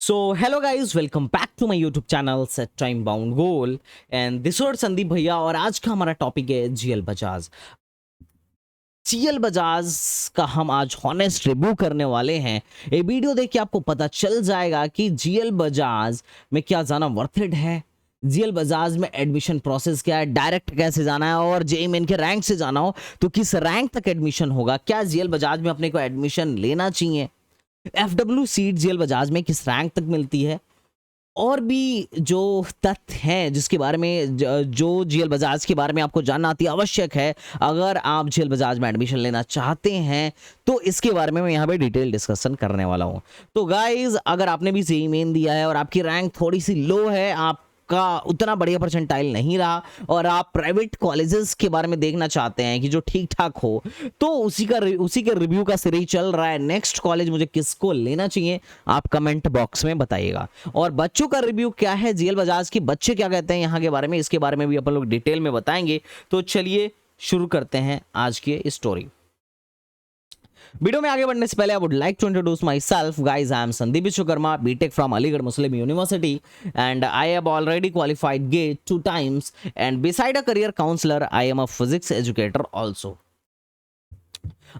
So, hello guys, welcome back to my YouTube channel Set Time Bound Goal and this is Sandeep भैया और आज का हमारा topic है जीएल बजाज। जीएल बजाज का हम आज हॉनेस्ट रिव्यू करने वाले हैं। ये वीडियो देख के आपको पता चल जाएगा कि जीएल बजाज में क्या जाना वर्थ इट है, जीएल बजाज में एडमिशन प्रोसेस क्या है, डायरेक्ट कैसे जाना है और जेईई मेन के रैंक से जाना हो तो किस रैंक तक एडमिशन होगा, क्या जीएल बजाज में अपने को एडमिशन लेना चाहिए, एफडब्ल्यू सीट जीएल बजाज में किस रैंक तक मिलती है और भी जो तथ्य हैं जिसके बारे में जो जीएल बजाज के बारे में आपको जानना अति आवश्यक है अगर आप जीएल बजाज में एडमिशन लेना चाहते हैं तो इसके बारे में मैं यहाँ पे डिटेल डिस्कशन करने वाला हूँ। तो गाइज अगर आपने भी जेईई मेन दिया है और आपकी रैंक थोड़ी सी लो है, आपका उतना बढ़िया परसेंटाइल नहीं रहा और आप प्राइवेट कॉलेजेस के बारे में देखना चाहते हैं कि जो ठीक ठाक हो, तो उसी के रिव्यू का सीरीज चल रहा है। नेक्स्ट कॉलेज मुझे किसको लेना चाहिए आप कमेंट बॉक्स में बताइएगा। और बच्चों का रिव्यू क्या है जीएल बजाज की, बच्चे क्या कहते हैं यहाँ के बारे में, इसके बारे में भी अपन लोग डिटेल में बताएंगे। तो चलिए शुरू करते हैं आज की स्टोरी। वीडियो में आगे बढ़ने से पहले I would like to introduce myself guys. I am Sandeep Vishwakarma, B Tech from Aligarh Muslim University and I have already qualified GATE 2 times and beside a career counselor I am a physics educator also।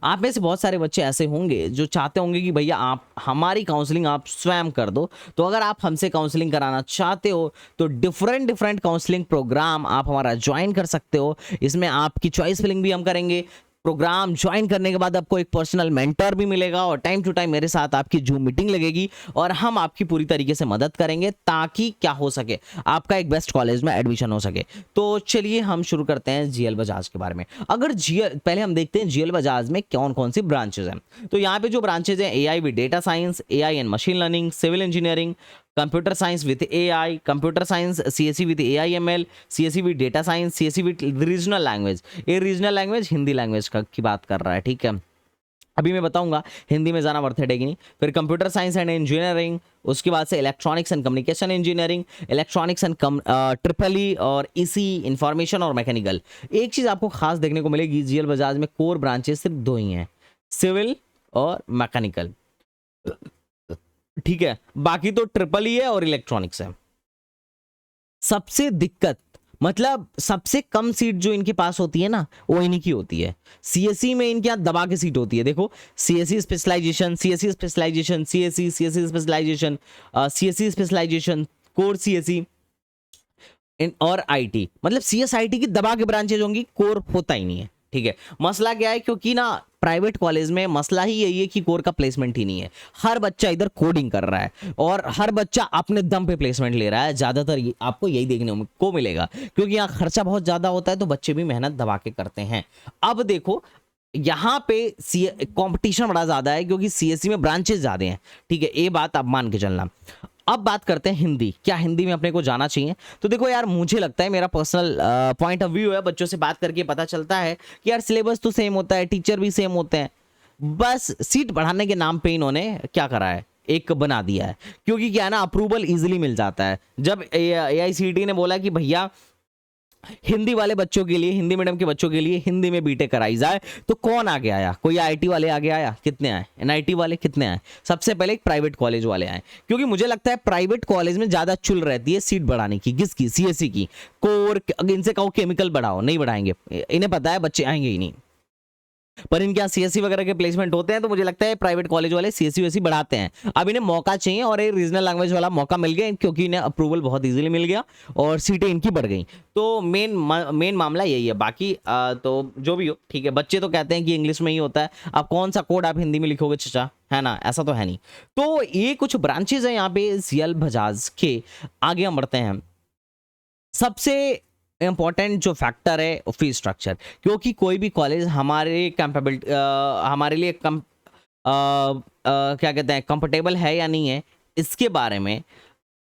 आप में से बहुत सारे बच्चे ऐसे होंगे जो चाहते होंगे कि भैया आप हमारी काउंसलिंग आप स्वयं कर दो। तो अगर आप हमसे काउंसलिंग कराना चाहते हो तो डिफरेंट काउंसलिंग प्रोग्राम आप हमारा ज्वाइन कर सकते हो। इसमें आपकी चॉइस फिलिंग भी हम करेंगे। प्रोग्राम ज्वाइन करने के बाद आपको एक पर्सनल मेंटर भी मिलेगा और टाइम टू टाइम मेरे साथ आपकी जूम मीटिंग लगेगी और हम आपकी पूरी तरीके से मदद करेंगे ताकि क्या हो सके, आपका एक बेस्ट कॉलेज में एडमिशन हो सके। तो चलिए हम शुरू करते हैं जीएल बजाज के बारे में। अगर पहले हम देखते हैं जीएल बजाज में कौन कौन सी ब्रांचेज हैं। तो यहाँ पे जो ब्रांचेज हैं AI with data science, AI and machine learning, civil engineering, computer science with AI, computer science CSC with AI ML, CSC with data science, CSC with regional language. ये रीजनल लैंग्वेज हिंदी लैंग्वेज की बात कर रहा है, ठीक है। अभी मैं बताऊंगा हिंदी में जाना वर्थ है कि नहीं। फिर कंप्यूटर साइंस एंड इंजीनियरिंग, उसके बाद से electronics and communication engineering, electronics and triple E और ईसी इंफॉर्मेशन और मैकेनिकल। एक चीज आपको खास देखने को मिलेगी, जीएल बजाज में कोर ब्रांचेस सिर्फ 2 ही हैं, सिविल और मैकेनिकल, ठीक है। बाकी तो ट्रिपल ई है और इलेक्ट्रॉनिक्स है। सबसे दिक्कत मतलब सबसे कम सीट जो इनके पास होती है ना वो इन्हीं की होती है। सीएससी में इनके यहाँ दबा के सीट होती है। देखो CSC specialisation, CSC specialisation, CSC specialisation, CSC specialisation, core CSC और आईटी, मतलब सीएसआईटी की दबा के ब्रांचेज होंगी, कोर होता ही नहीं है, ठीक है। मसला क्या है, क्योंकि ना प्राइवेट कॉलेज में मसला ही यही है कि कोर का प्लेसमेंट ही नहीं है। हर बच्चा इधर कोडिंग कर रहा है और हर बच्चा अपने दम पे प्लेसमेंट ले रहा है। ज्यादातर आपको यही देखने को मिलेगा क्योंकि यहाँ खर्चा बहुत ज्यादा होता है तो बच्चे भी मेहनत दबा के करते हैं। अब देखो यहाँ पे कंपटीशन बड़ा ज्यादा है क्योंकि सीएससी में ब्रांचेस ज्यादा हैं, ठीक है। ये बात आप मान के चलना। अब बात करते हैं हिंदी, क्या हिंदी में अपने को जाना चाहिए। तो देखो यार, मुझे लगता है, मेरा पर्सनल पॉइंट ऑफ व्यू है, बच्चों से बात करके पता चलता है कि यार सिलेबस तो सेम होता है, टीचर भी सेम होते हैं, बस सीट बढ़ाने के नाम पे इन्होंने क्या करा है, एक बना दिया है। क्योंकि क्या है ना, अप्रूवल इजीली मिल जाता है। जब एआईसीटी ने बोला कि भैया हिंदी वाले बच्चों के लिए, हिंदी मीडियम के बच्चों के लिए हिंदी में बीटेक कराई जाए, तो कौन आगे आया? कोई आईटी वाले आगे आया? कितने आए? एनआईटी वाले कितने आए? सबसे पहले एक प्राइवेट कॉलेज वाले आए, क्योंकि मुझे लगता है प्राइवेट कॉलेज में ज्यादा चुल रहती है सीट बढ़ाने की। किसकी? सीएससी की। कोर इनसे कहो केमिकल बढ़ाओ, नहीं बढ़ाएंगे, इन्हें पता है बच्चे आएंगे ही नहीं। पर इनके यहाँ सीएससी वगैरह के प्लेसमेंट होते हैं तो मुझे लगता है प्राइवेट कॉलेज वाले सीएससी वैसी बढ़ाते हैं। अब इन्हें मौका चाहिए और ये रीजनल लैंग्वेज वाला मौका मिल गया क्योंकि इन्हें अप्रूवल बहुत इजीली मिल गया और सीटें इनकी बढ़ गई। तो मेन मामला यही है। बाकी तो जो भी हो, ठीक है। बच्चे तो कहते हैं कि इंग्लिश में ही होता है, अब कौन सा कोड आप हिंदी में लिखोगे चचा, है ना? ऐसा तो है नहीं। तो ये कुछ ब्रांचेज है यहाँ पे जीएल बजाज के। आगे हम बढ़ते हैं। सबसे इंपॉर्टेंट जो फैक्टर है फीस स्ट्रक्चर, क्योंकि कोई भी कॉलेज हमारे कैपेबिलिटी हमारे लिए क्या कहते हैं, कंफर्टेबल है या नहीं है, इसके बारे में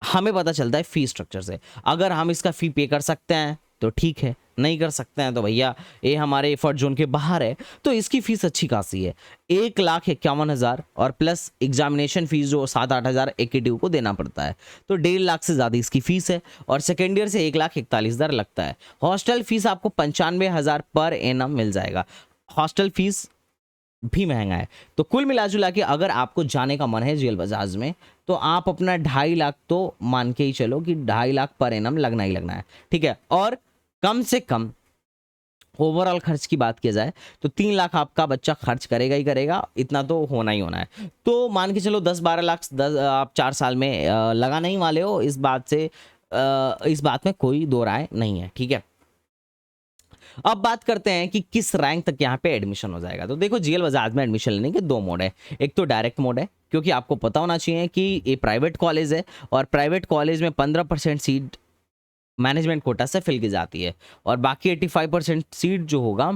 हमें पता चलता है फीस स्ट्रक्चर से। अगर हम इसका फी पे कर सकते हैं तो ठीक है, नहीं कर सकते हैं तो भैया ये हमारे एफर्ट जोन के बाहर है। तो इसकी फीस अच्छी खासी है, 1,51,000 और प्लस एग्जामिनेशन फीस जो 7-8 हज़ार एकेटीयू को देना पड़ता है, तो 1.5 लाख से ज़्यादा इसकी फीस है। और सेकेंड ईयर से 1,41,000 लगता है। हॉस्टल फीस आपको 95,000 पर एनम मिल जाएगा। हॉस्टल फीस भी महंगा है। तो कुल मिला जुला के अगर आपको जाने का मन है जीएल बजाज में, तो आप अपना 2.5 लाख तो मान के ही चलो कि 2.5 लाख पर एनम लगना ही लगना है, ठीक है। और कम से कम ओवरऑल खर्च की बात किया जाए तो 3 लाख आपका बच्चा खर्च करेगा ही करेगा, इतना तो होना ही होना है। तो मान के चलो 10-12 लाख आप 4 साल में लगाने ही वाले हो, इस बात में कोई दो राय नहीं है, ठीक है। अब बात करते हैं कि किस रैंक तक यहाँ पे एडमिशन हो जाएगा। तो देखो जीएल बजाज में एडमिशन लेने के 2 मोड है। एक तो डायरेक्ट मोड है, क्योंकि आपको पता होना चाहिए कि ये प्राइवेट कॉलेज है और प्राइवेट कॉलेज में 15% सीट मैनेजमेंट कोटा से फिल की जाती है और बाकी 85% सीट जो होगा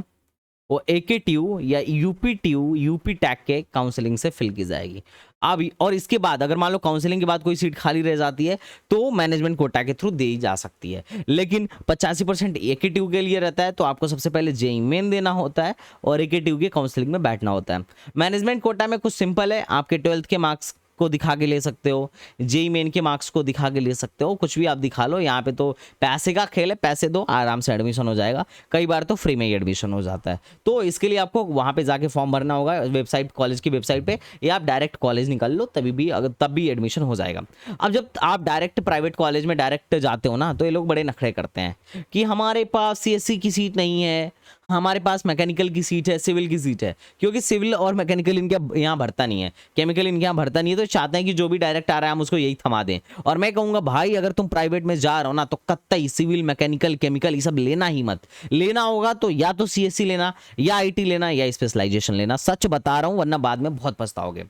वो AKTU या UPTU यूपी टैक के काउंसलिंग से फिल की जाएगी। अब और इसके बाद अगर मान लो काउंसलिंग के बाद कोई सीट खाली रह जाती है तो मैनेजमेंट कोटा के थ्रू दी जा सकती है, लेकिन 85% AKTU के लिए रहता है। तो आपको सबसे पहले JEE मेन देना होता है और AKTU के काउंसलिंग में बैठना होता है। मैनेजमेंट कोटा में कुछ सिंपल है, आपके 12th के मार्क्स को दिखा के ले सकते हो, JEE मेन के मार्क्स को दिखा के ले सकते हो, कुछ भी आप दिखा लो। यहाँ पे तो पैसे का खेल है, पैसे दो आराम से एडमिशन हो जाएगा, कई बार तो फ्री में ही एडमिशन हो जाता है। तो इसके लिए आपको वहाँ पे जाके फॉर्म भरना होगा वेबसाइट, कॉलेज की वेबसाइट पे, या आप डायरेक्ट कॉलेज निकल लो तब भी एडमिशन हो जाएगा। अब जब आप डायरेक्ट प्राइवेट कॉलेज में डायरेक्ट जाते हो ना, तो ये लोग बड़े नखरे करते हैं कि हमारे पास CSE की सीट नहीं है, हमारे पास मैकेनिकल की सीट है, सिविल की सीट है, क्योंकि सिविल और मैकेनिकल इनके यहाँ भरता नहीं है, केमिकल इनके यहाँ भरता नहीं है। तो चाहते हैं कि जो भी डायरेक्ट आ रहा है हम उसको यही थमा दें। और मैं कहूँगा भाई अगर तुम प्राइवेट में जा रहे हो ना, तो कतई सिविल मैकेनिकल केमिकल ये सब लेना ही मत। लेना होगा तो या तो CSE लेना, या IT लेना, या स्पेशलाइजेशन लेना। सच बता रहा हूँ, वरना बाद में बहुत पछताओगे।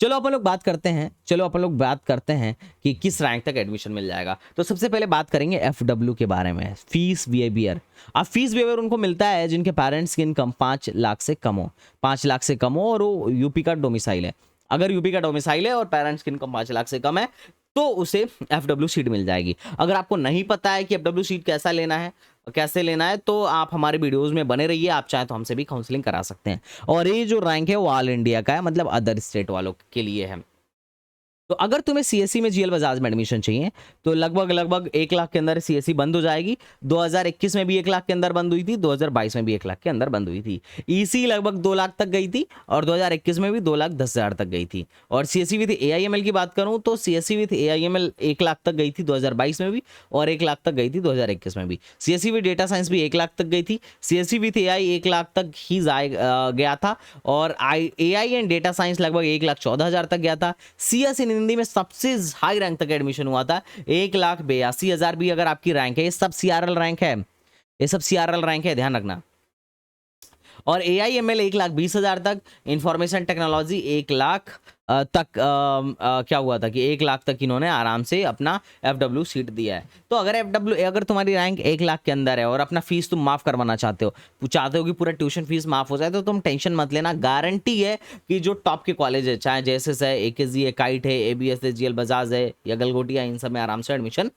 चलो अपन लोग बात करते हैं कि किस रैंक तक एडमिशन मिल जाएगा। तो सबसे पहले बात करेंगे FW के बारे में, फीस वेवियर। अब फीस वेवियर उनको मिलता है जिनके पेरेंट्स की इनकम 5 लाख से कम हो, 5 लाख से कम हो और वो यूपी का डोमिसाइल है। अगर यूपी का डोमिसाइल है और पेरेंट्स की इनकम 5 लाख से कम है तो उसे FW सीट मिल जाएगी। अगर आपको नहीं पता है कि FW सीट कैसे लेना है तो आप हमारे वीडियोस में बने रहिए, आप चाहे तो हमसे भी काउंसलिंग करा सकते हैं। और ये जो रैंक है वो ऑल इंडिया का है, मतलब अदर स्टेट वालों के लिए है। तो अगर तुम्हें CSE में जीएल बजाज में एडमिशन चाहिए तो लगभग 1 लाख के अंदर CSE बंद हो जाएगी। 2021 में भी 1 लाख के अंदर बंद हुई थी, 2022 में भी 1 लाख के अंदर बंद हुई थी। EC लगभग 2 लाख तक गई थी और 2021 में भी 2,10,000 तक गई थी। और CSE विथ AIML की बात करूं तो CSE विथ AIML 1 लाख तक गई थी 2022 में भी और 1 लाख तक गई थी 2021 में भी। CSE विथ डेटा साइंस भी 1 लाख तक गई थी। CSE विथ AI 1 लाख तक ही गया था और AI एंड डेटा साइंस लगभग 1,14,000 तक गया था। CS इन हिंदी में सबसे हाई रैंक तक एडमिशन हुआ था 1,82,000 भी अगर आपकी रैंक है। ये सब CRL रैंक है, ये सब CRL रैंक है, ध्यान रखना। और AIML 1,20,000 तक, इंफॉर्मेशन टेक्नोलॉजी 1 लाख तक क्या हुआ था कि 1 लाख तक इन्होंने आराम से अपना FW सीट दिया है। तो अगर तुम्हारी रैंक 1 लाख के अंदर है और अपना फीस तुम माफ करवाना चाहते हो कि पूरा ट्यूशन फीस माफ हो जाए, तो तुम टेंशन मत लेना। गारंटी है कि जो टॉप के कॉलेज है, चाहे JSS है, AKG है, काइट है, ABS है, GL बजाज है या गलगोटिया, इन सब में आराम से एडमिशन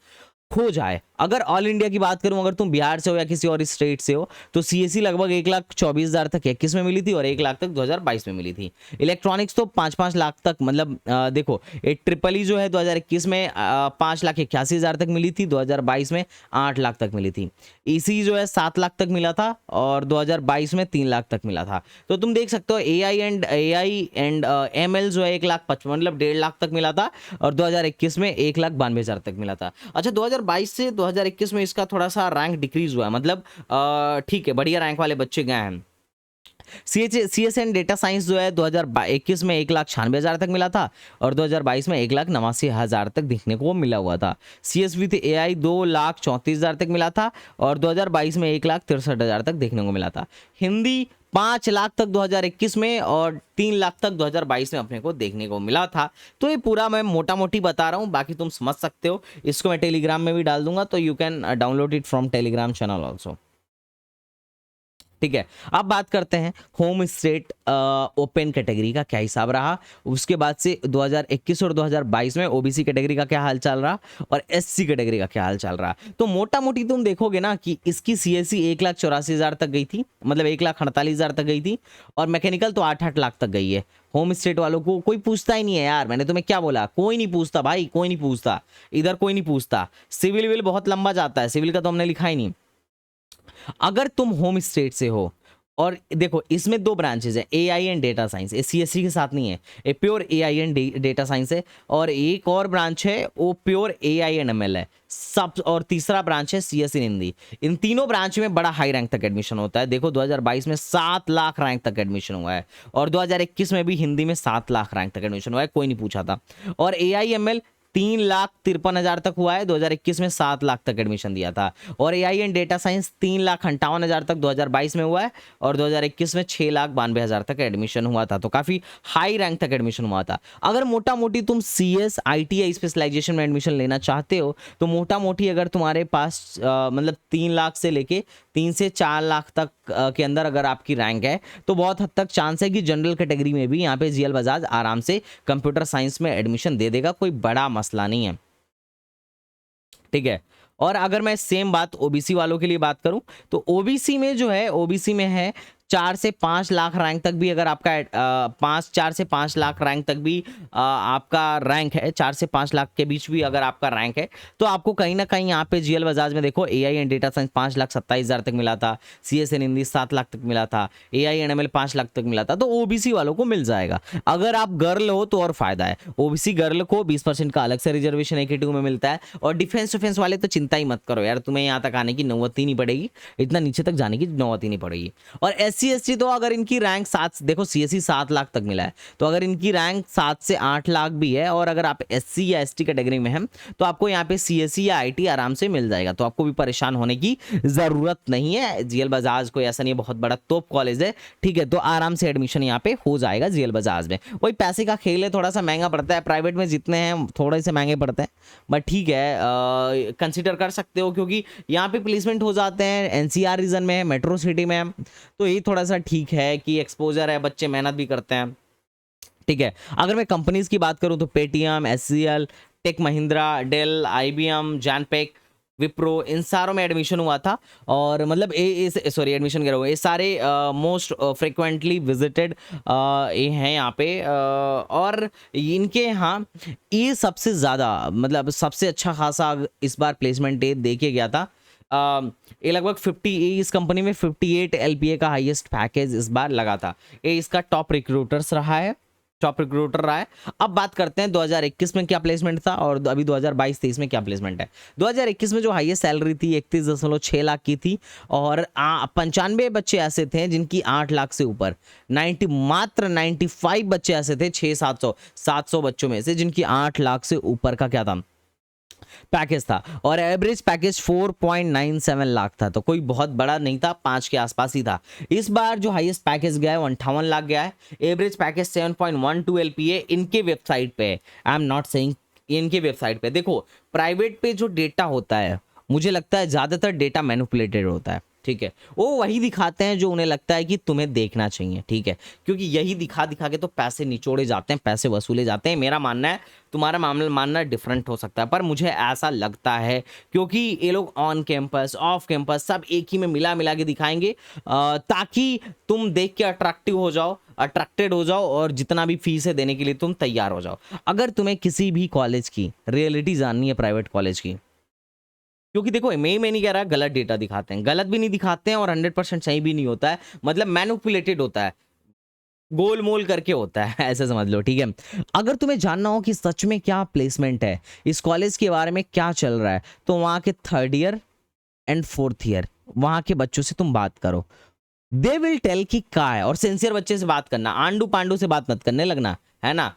हो जाए। अगर ऑल इंडिया की बात करूं, अगर तुम बिहार से हो या किसी और स्टेट से हो, तो CSE लगभग 1,24,000 तक 21 में मिली थी और 1 लाख तक 2022 में मिली थी। इलेक्ट्रॉनिक्स तो 5-5 लाख तक, मतलब देखो एक ट्रिपल जो है 2021 में 5,81,000 तक मिली थी, 2022 में 8 लाख तक मिली थी। EC जो है 7 लाख तक मिला था और 2022 में 3 लाख तक मिला था। तो तुम देख सकते हो AI एंड ML जो है 1,55,000 मतलब 1.5 लाख तक मिला था और 2021 में 1,92,000 तक मिला था। अच्छा, 2022 से 2021 में इसका थोड़ा सा रैंक डिक्रीज हुआ है, मतलब ठीक है, बढ़िया रैंक वाले बच्चे गए हैं। CSN डेटा साइंस जो है 2021 में 1,96,000 तक मिला था और 2022 में 1,89,000 तक देखने को मिला हुआ था। CS विथ AI 2,34,000 तक मिला था और 2022 में 1,63,000 तक देखने को मिला था। हिंदी 5 लाख तक 2021 में और 3 लाख तक 2022 में अपने को देखने को मिला था। तो ये पूरा मैं मोटा मोटी बता रहा हूँ, बाकी तुम समझ सकते हो। इसको मैं टेलीग्राम में भी डाल दूंगा, तो you can download it from Telegram channel also. ठीक है, अब बात करते हैं होम स्टेट ओपन कैटेगरी का क्या हिसाब रहा, उसके बाद से 2021 और 2022 में OBC कैटेगरी का क्या हाल चल रहा और SC कैटेगरी का क्या हाल चल रहा। तो मोटा मोटी तुम देखोगे ना कि इसकी CSE 1,84,000 तक गई थी, मतलब 1,48,000 तक गई थी और मैकेनिकल तो 8-8 लाख तक गई है। होम स्टेट वालों को कोई पूछता ही नहीं है यार, मैंने तुम्हें क्या बोला, कोई नहीं पूछता भाई, कोई नहीं पूछता, इधर कोई नहीं पूछता। सिविल विल बहुत लंबा जाता है, सिविल का तो हमने लिखा ही नहीं। अगर तुम होम स्टेट से हो और देखो इसमें दो ब्रांचेज है, एआई एंड डेटा साइंस, ये सीएससी के साथ नहीं है, ये pure AI and data science है। और एक और ब्रांच है वो प्योर एआई एंड एमएल है सब, और तीसरा ब्रांच है सीएस इन हिंदी। इन तीनों ब्रांच में बड़ा हाई रैंक तक एडमिशन होता है। देखो 2022 में 7 लाख रैंक तक एडमिशन हुआ है, और 2021 में भी हिंदी में 7 लाख रैंक तक एडमिशन हुआ है, कोई नहीं पूछा था। और एआई एमएल 3,53,000 तक हुआ है, 2021 में 7 लाख तक एडमिशन दिया था। और एआई एंड डेटा साइंस 3,58,000 तक 2022 में हुआ है, और 2021 में 6,92,000 तक एडमिशन हुआ था। तो काफी हाई रैंक तक एडमिशन हुआ था। अगर मोटा मोटी तुम सीएस आईटीआई स्पेशलाइजेशन में एडमिशन लेना चाहते हो तो मोटा मोटी अगर तुम्हारे पास मतलब 3 लाख से लेके 3 से 4 लाख तक के अंदर अगर आपकी रैंक है तो बहुत हद तक चांस है कि जनरल कैटेगरी में भी यहाँ पे जीएल बजाज आराम से कंप्यूटर साइंस में एडमिशन दे देगा, कोई बड़ा मसला नहीं है, ठीक है। और अगर मैं सेम बात ओबीसी वालों के लिए बात करूं तो ओबीसी में जो है, ओबीसी में है 4 से 5 लाख रैंक तक भी अगर आपका 4 से 5 लाख रैंक तक भी आपका रैंक है, 4 से 5 लाख के बीच भी अगर आपका रैंक है तो आपको कहीं ना कहीं यहाँ पे जीएल बजाज में देखो एआई एंड डेटा साइंस 5,27,000 तक मिला था, सीएसएन हिंदी 7 लाख तक मिला था, एआई एंड एमएल 5 लाख तक मिला था। तो ओबीसी वालों को मिल जाएगा। अगर आप गर्ल हो तो और फायदा है, ओबीसी गर्ल को 20% का अलग से रिजर्वेशन एकेटू में मिलता है। और डिफेंस डिफेंस वाले तो चिंता ही मत करो यार, तुम्हें यहाँ तक आने की नौबत ही नहीं पड़ेगी, इतना नीचे तक जाने की नौबत ही नहीं पड़ेगी। और एससी एसटी तो अगर इनकी रैंक 7, देखो सीएससी 7 लाख तक मिला है, तो अगर इनकी रैंक 7 से 8 लाख भी है और अगर आप एससी या एसटी कैटेगरी में हैं तो आपको यहाँ पे सीएससी या आईटी आराम से मिल जाएगा। तो आपको भी परेशान होने की जरूरत नहीं है। जीएल बजाज कोई ऐसा नहीं बहुत बड़ा तोप कॉलेज है, ठीक है, तो आराम से एडमिशन यहाँ पे हो जाएगा जीएल बजाज में। वही पैसे का खेल है, थोड़ा सा महंगा पड़ता है, प्राइवेट में जितने हैं थोड़े से महंगे पड़ते हैं, बट ठीक है कंसिडर कर सकते हो क्योंकि यहाँ पे प्लेसमेंट हो जाते हैं, एनसीआर रीजन में है, मेट्रो सिटी में है, तो ये थोड़ा सा ठीक है कि एक्सपोजर है, बच्चे मेहनत भी करते हैं, ठीक है। अगर मैं कंपनीज की बात करूं तो Paytm, HCL, Tech Mahindra, Dell, IBM, Genpact, Wipro, इन सारों में एडमिशन हुआ था। और मतलब सॉरी एडमिशन कह रहा हूँ, ये सारे मोस्ट फ्रिक्वेंटली विजिटेड ये हैं यहाँ पे और इनके यहाँ ये सबसे ज़्यादा मतलब सबसे अच्छा खासा इस बार प्लेसमेंट ये देखे गया था। ये लगभग 50, इस कंपनी में 58 एलपीए का हाईएस्ट पैकेज इस बार लगा था। ये इसका टॉप रिक्रूटर्स रहा है, टॉप रिक्रूटर रहा है। अब बात करते हैं 2021 में क्या प्लेसमेंट था और अभी 2022-23 में क्या प्लेसमेंट है। 2021 में जो हाईएस्ट सैलरी थी 31.6 लाख की थी और 95 बच्चे ऐसे थे जिनकी 8 लाख से ऊपर, मात्र 95 बच्चे ऐसे थे 700 बच्चों में से जिनकी 8 लाख से ऊपर का क्या था पैकेज था। और एवरेज पैकेज 4.97 लाख था, तो कोई बहुत बड़ा नहीं था, 5 के आसपास ही था। इस बार जो हाईएस्ट पैकेज गया है वो 58 लाख गया है। एवरेज पैकेज 7.12 एलपीए इनके वेबसाइट पे, आई एम नॉट सेइंग इनके वेबसाइट पे। देखो प्राइवेट पे जो डेटा होता है मुझे लगता है ज्यादातर डेटा मैनिपुलेटेड होता है, ठीक है, वो वही दिखाते हैं जो उन्हें लगता है कि तुम्हें देखना चाहिए, ठीक है, क्योंकि यही दिखा दिखा के तो पैसे निचोड़े जाते हैं, पैसे वसूले जाते हैं। मेरा मानना है, तुम्हारा मामला मानना डिफरेंट हो सकता है, पर मुझे ऐसा लगता है क्योंकि ये लोग ऑन कैंपस ऑफ कैंपस सब एक ही में मिला मिला के दिखाएंगे ताकि तुम देख के अट्रैक्टेड हो जाओ और जितना भी फीस है देने के लिए तुम तैयार हो जाओ। अगर तुम्हें किसी भी कॉलेज की रियलिटी जाननी है, प्राइवेट कॉलेज की, क्योंकि देखो मैं नहीं कह रहा गलत डेटा दिखाते हैं, गलत भी नहीं दिखाते हैं और 100% सही भी नहीं होता है, मतलब मैनिपुलेटेड होता है, गोल मोल करके होता है ऐसे समझ लो, ठीक है। अगर तुम्हें जानना हो कि सच में क्या प्लेसमेंट है, इस कॉलेज के बारे में क्या चल रहा है, तो वहां के 3rd year and 4th year वहां के बच्चों से तुम बात करो, दे विल टेल कि क्या है। और सिंसियर बच्चे से बात करना, आंडू पांडू से बात मत करने लगना, है ना,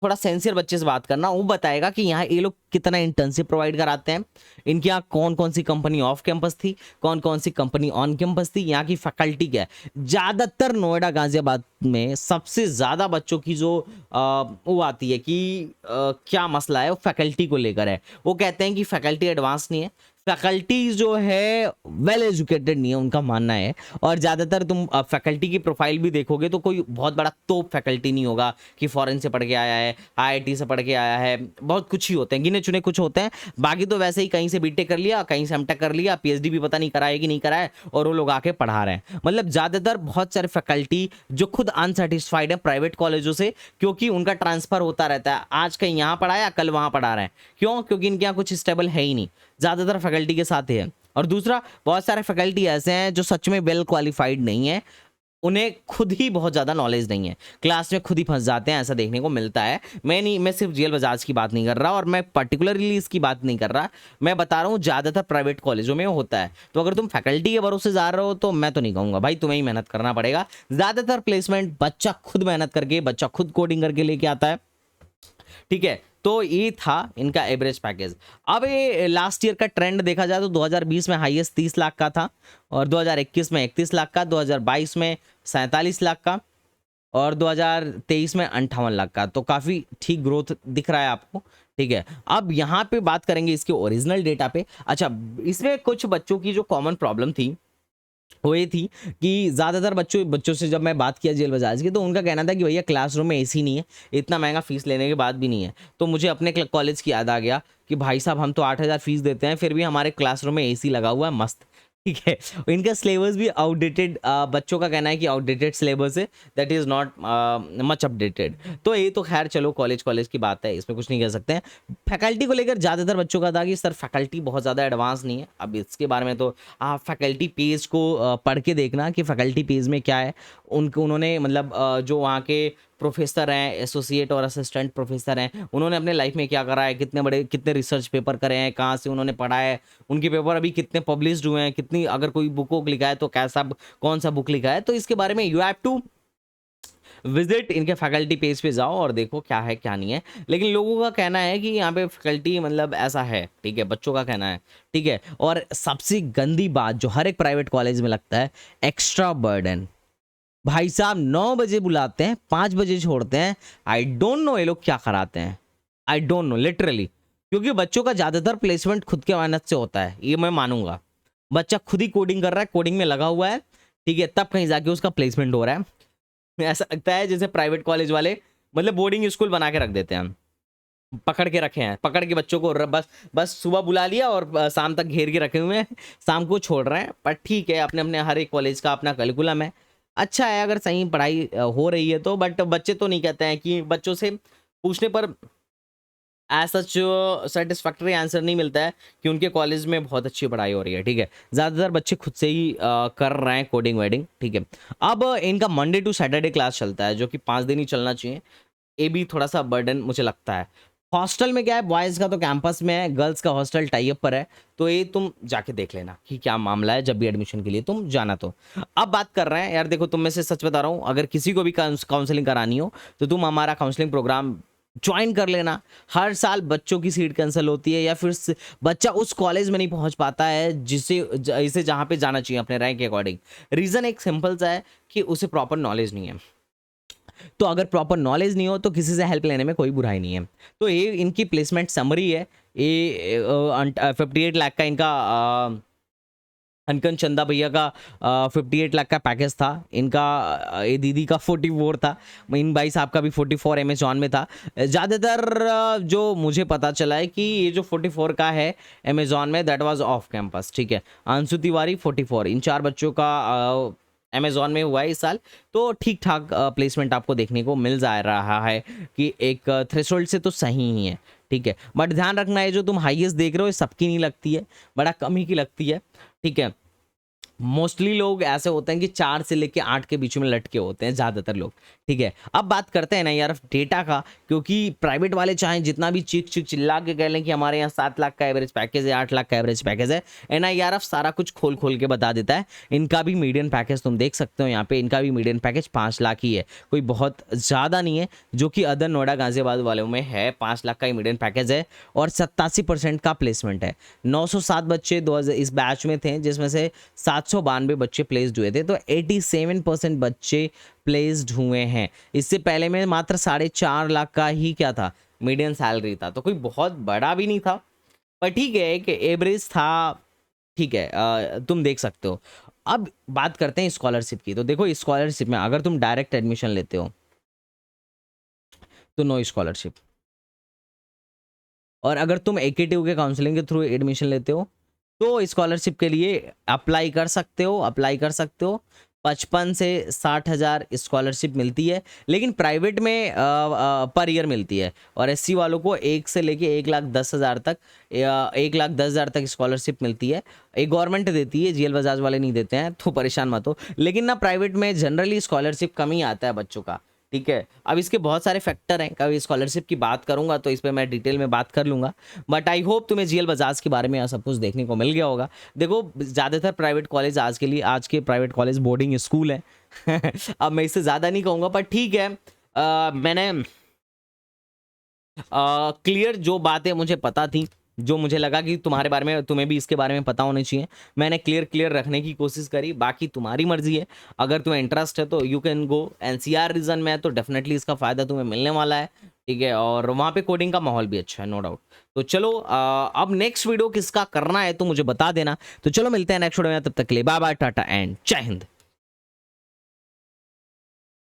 थोड़ा सेंसियर बच्चे से बात करना, वो बताएगा कि यहाँ ये लोग कितना इंटर्नशिप प्रोवाइड कराते हैं, इनके यहाँ कौन कौन सी कंपनी ऑफ कैंपस थी, कौन कौन सी कंपनी ऑन कैंपस थी, यहाँ की फैकल्टी क्या है। ज़्यादातर नोएडा गाजियाबाद में सबसे ज़्यादा बच्चों की जो वो आती है कि क्या मसला है, वो फैकल्टी को लेकर है। वो कहते हैं कि फैकल्टी एडवांस नहीं है, फैकल्टी जो है वेल एजुकेटेड नहीं है, उनका मानना है। और ज़्यादातर तुम फैकल्टी की प्रोफाइल भी देखोगे तो कोई बहुत बड़ा तोप फैकल्टी नहीं होगा कि फॉरेन से पढ़ के आया है, आईआईटी से पढ़ के आया है, बहुत कुछ ही होते हैं, गिने चुने कुछ होते हैं, बाकी तो वैसे ही कहीं से बीटेक कर लिया, कहीं से एमटेक कर लिया, पीएचडी भी पता नहीं कराया कि नहीं कराया और वो लोग आके पढ़ा रहे हैं। मतलब ज़्यादातर बहुत सारे फैकल्टी जो खुद अनसेटिस्फाइड है प्राइवेट कॉलेजों से, क्योंकि उनका ट्रांसफर होता रहता है, आज कहीं यहाँ पढ़ाया कल वहाँ पढ़ा रहे हैं, क्यों, क्योंकि इनके यहाँ कुछ स्टेबल है ही नहीं, ज़्यादातर फैकल्टी के साथ है। और दूसरा, बहुत सारे फैकल्टी ऐसे हैं जो सच में वेल क्वालिफाइड नहीं है, उन्हें खुद ही बहुत ज़्यादा नॉलेज नहीं है, क्लास में खुद ही फंस जाते हैं, ऐसा देखने को मिलता है। मैं सिर्फ जीएल बजाज की बात नहीं कर रहा और मैं पर्टिकुलरली इसकी बात नहीं कर रहा, मैं बता रहा हूँ ज़्यादातर प्राइवेट कॉलेजों में होता है। तो अगर तुम फैकल्टी के भरोसे जा रहे हो तो मैं तो नहीं कहूँगा भाई, तुम्हें ही मेहनत करना पड़ेगा। ज़्यादातर प्लेसमेंट बच्चा खुद मेहनत करके, बच्चा खुद कोडिंग करके लेके आता है, ठीक है। तो ये था इनका एवरेज पैकेज। अब ये लास्ट ईयर का ट्रेंड देखा जाए तो 2020 में हाईएस्ट 30 लाख का था, और 2021 में 31 लाख का, 2022 में 47 लाख का, और 2023 में 58 लाख का। तो काफ़ी ठीक ग्रोथ दिख रहा है आपको, ठीक है। अब यहाँ पे बात करेंगे इसके ओरिजिनल डेटा पे। अच्छा, इसमें कुछ बच्चों की जो कॉमन प्रॉब्लम थी वो ये थी कि ज़्यादातर बच्चों से जब मैं बात किया जेल बजाज की, तो उनका कहना था कि भैया क्लासरूम में एसी नहीं है, इतना महंगा फीस लेने के बाद भी नहीं है। तो मुझे अपने कॉलेज की याद आ गया कि भाई साहब हम तो 8,000 फीस देते हैं, फिर भी हमारे क्लासरूम में एसी लगा हुआ है मस्त, ठीक है। इनका सिलेबस भी आउटडेटेड, बच्चों का कहना है कि आउटडेटेड सिलेबस है, that is not much updated. तो ये तो खैर चलो कॉलेज की बात है, इसमें कुछ नहीं कह सकते हैं। फैकल्टी को लेकर ज़्यादातर बच्चों का था कि सर फैकल्टी बहुत ज़्यादा एडवांस नहीं है। अब इसके बारे में तो आप फैकल्टी पेज को पढ़ के देखना कि फैकल्टी पेज में क्या है। उन्होंने मतलब जो वहाँ के प्रोफेसर हैं, एसोसिएट और असिस्टेंट प्रोफेसर हैं, उन्होंने अपने लाइफ में क्या करा है, कितने रिसर्च पेपर करे हैं, कहाँ से उन्होंने पढ़ा है, उनके पेपर अभी कितने पब्लिश्ड हुए हैं, कितनी, अगर कोई बुक लिखा है तो कौन सा बुक लिखा है। तो इसके बारे में यू हैव टू विजिट इनके फैकल्टी पेज पे जाओ और देखो क्या है क्या नहीं है। लेकिन लोगों का कहना है कि यहाँ पे फैकल्टी मतलब ऐसा है, ठीक है, बच्चों का कहना है, ठीक है। और सबसे गंदी बात जो हर एक प्राइवेट कॉलेज में लगता है, एक्स्ट्रा बर्डन। भाई साहब 9 बजे बुलाते हैं, 5 बजे छोड़ते हैं। आई डोंट नो ये लोग क्या कराते हैं, आई डोंट नो लिटरली। क्योंकि बच्चों का ज़्यादातर प्लेसमेंट खुद के मेहनत से होता है, ये मैं मानूंगा। बच्चा खुद ही कोडिंग कर रहा है, कोडिंग में लगा हुआ है, ठीक है, तब कहीं जाके उसका प्लेसमेंट हो रहा है। ऐसा लगता है जैसे प्राइवेट कॉलेज वाले मतलब बोर्डिंग स्कूल बना के रख देते हैं, पकड़ के रखे हैं, पकड़ के बच्चों को बस सुबह बुला लिया और शाम तक घेर के रखे हुए हैं, शाम को छोड़ रहे हैं। पर ठीक है, अपने अपने हर एक कॉलेज का अपना करिकुलम है, अच्छा है अगर सही पढ़ाई हो रही है तो। बट बच्चे तो नहीं कहते हैं कि, बच्चों से पूछने पर एज सच सेटिस्फैक्टरी आंसर नहीं मिलता है कि उनके कॉलेज में बहुत अच्छी पढ़ाई हो रही है, ठीक है। ज़्यादातर बच्चे खुद से ही कर रहे हैं कोडिंग वेडिंग, ठीक है। अब इनका मंडे टू सैटरडे क्लास चलता है, जो कि 5 दिन ही चलना चाहिए। ये भी थोड़ा सा बर्डन मुझे लगता है। हॉस्टल में क्या है, बॉयज़ का तो कैंपस में है, गर्ल्स का हॉस्टल टाई अप पर है। तो ये तुम जाके देख लेना कि क्या मामला है जब भी एडमिशन के लिए तुम जाना। तो अब बात कर रहे हैं यार, देखो तुम में से सच बता रहा हूँ, अगर किसी को भी काउंसलिंग करानी हो तो तुम हमारा काउंसलिंग प्रोग्राम ज्वाइन कर लेना। हर साल बच्चों की सीट कैंसिल होती है, या फिर बच्चा उस कॉलेज में नहीं पहुंच पाता है इसे जहाँ पे जाना चाहिए अपने रैंक के अकॉर्डिंग। रीज़न एक सिंपल सा है कि उसे प्रॉपर नॉलेज नहीं है। तो अगर प्रॉपर नॉलेज नहीं हो तो किसी से हेल्प लेने में कोई बुराई नहीं है। तो ये इनकी प्लेसमेंट समरी है। ये 58 लाख का इनका अनकन चंदा भैया का 58 लाख का पैकेज था इनका। ये दीदी का 44 था, इन भाई साहब का भी 44 अमेजॉन में था। ज़्यादातर जो मुझे पता चला है कि ये जो 44 का है अमेजॉन में, दैट वाज ऑफ कैंपस, ठीक है। अंशु तिवारी 44, इन 4 बच्चों का अमेजॉन में हुआ है इस साल। तो ठीक ठाक प्लेसमेंट आपको देखने को मिल जा रहा है कि एक थ्रेशोल्ड से तो सही ही है, ठीक है। बट ध्यान रखना है जो तुम हाईएस्ट देख रहे हो ये सबकी नहीं लगती है, बड़ा कम ही की लगती है, ठीक है। मोस्टली लोग ऐसे होते हैं कि 4 से लेके 8 के बीच में लटके होते हैं ज़्यादातर लोग, ठीक है। अब बात करते हैं ना यार डेटा का, क्योंकि प्राइवेट वाले चाहे जितना भी चीख चिल्ला के कह लें कि हमारे यहाँ 7 लाख का एवरेज पैकेज है, 8 लाख का एवरेज पैकेज है, NIRF सारा कुछ खोल खोल के बता देता है। इनका भी मीडियन पैकेज तुम देख सकते हो यहाँ पे, इनका भी मीडियन पैकेज 5 लाख ही है, कोई बहुत ज़्यादा नहीं है, जो कि अदर नोएडा गाजियाबाद वालों में है। 5 लाख का ही मीडियन पैकेज है और 87% का प्लेसमेंट है। 907 बच्चे इस बैच में थे, जिसमें से 792 बच्चे प्लेस्ड हुए थे। तो 87% बच्चे प्लेस्ड हुए हैं। इससे पहले में मात्र 4.5 लाख का ही क्या था, मीडियन सैलरी था। तो कोई बहुत बड़ा भी नहीं था, पर ठीक है कि एवरेज था, ठीक है। तुम देख सकते हो। अब बात करते हैं स्कॉलरशिप की। तो देखो स्कॉलरशिप में अगर तुम डायरेक्ट एडमिशन लेते हो तो नो स्कॉलरशिप, और अगर तुम AKTU के काउंसलिंग के थ्रू एडमिशन लेते हो तो स्कॉलरशिप के लिए अप्लाई कर सकते हो। 55 से 60 हज़ार स्कॉलरशिप मिलती है, लेकिन प्राइवेट में पर ईयर मिलती है। और एससी वालों को 1 से लेके 1,10,000 तक 1,10,000 तक स्कॉलरशिप मिलती है। एक गवर्नमेंट देती है, जीएल बजाज वाले नहीं देते हैं, तो परेशान मत हो। लेकिन ना प्राइवेट में जनरली स्कॉलरशिप कम ही आता है बच्चों का, ठीक है। अब इसके बहुत सारे फैक्टर हैं, कभी स्कॉलरशिप की बात करूंगा तो इस पर मैं डिटेल में बात कर लूंगा। बट आई होप तुम्हें जीएल बजाज के बारे में सब कुछ देखने को मिल गया होगा। देखो ज़्यादातर प्राइवेट कॉलेज आज के प्राइवेट कॉलेज बोर्डिंग स्कूल है अब मैं इससे ज़्यादा नहीं कहूँगा, पर ठीक है। मैंने क्लियर जो बातें मुझे पता थी, जो मुझे लगा कि तुम्हारे बारे में, तुम्हें भी इसके बारे में पता होने चाहिए, मैंने क्लियर रखने की कोशिश करी। बाकी तुम्हारी मर्जी है, अगर तुम्हें इंटरेस्ट है तो you can go. NCR region में है तो डेफिनेटली इसका फ़ायदा तुम्हें मिलने वाला है, ठीक है। और वहाँ पे कोडिंग का माहौल भी अच्छा है, नो डाउट। तो चलो अब नेक्स्ट वीडियो किसका करना है तो मुझे बता देना। तो चलो मिलते हैं नेक्स्ट वीडियो में, तब तक के लिए बाय बाय, टाटा एंड जय हिंद।